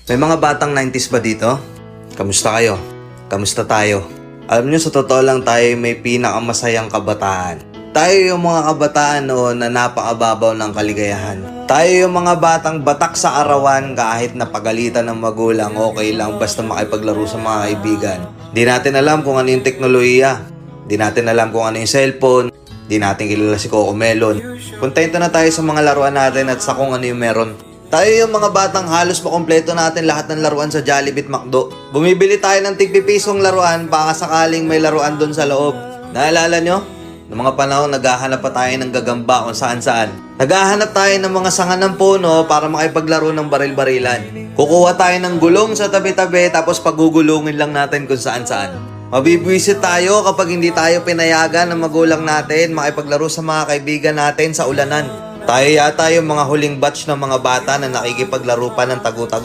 May mga batang 90s ba dito? Kamusta kayo? Kamusta tayo? Alam nyo, sa totoo lang tayo may pinakamasayang kabataan. Tayo yung mga kabataan noon na napakababaw ng kaligayahan. Tayo yung mga batang batak sa arawan kahit napagalitan ng magulang, okay lang basta makipaglaro sa mga kaibigan. Di natin alam kung ano yung teknolohiya. Di natin alam kung ano yung cellphone. Di natin kilala si Coco Melon. Kontento na tayo sa mga laruan natin at sa kung ano yung meron. Tayo yung mga batang halos makompleto natin lahat ng laruan sa Jollibee at McDo. Bumibili tayo ng tig-pipisong laruan baka sakaling may laruan doon sa loob. Naalala nyo? Noong mga panahon, naghahanap pa tayo ng gagamba kung saan-saan. Naghahanap tayo ng mga sanga ng puno para makipaglaro ng baril-barilan. Kukuha tayo ng gulong sa tabi-tabi tapos pagugulungin lang natin kung saan-saan. Mabibwisit tayo kapag hindi tayo pinayagan ng magulang natin makipaglaro sa mga kaibigan natin sa ulanan. Tayo yata yung mga huling batch ng mga bata na nakikipaglaro pa ng tagu-tagu.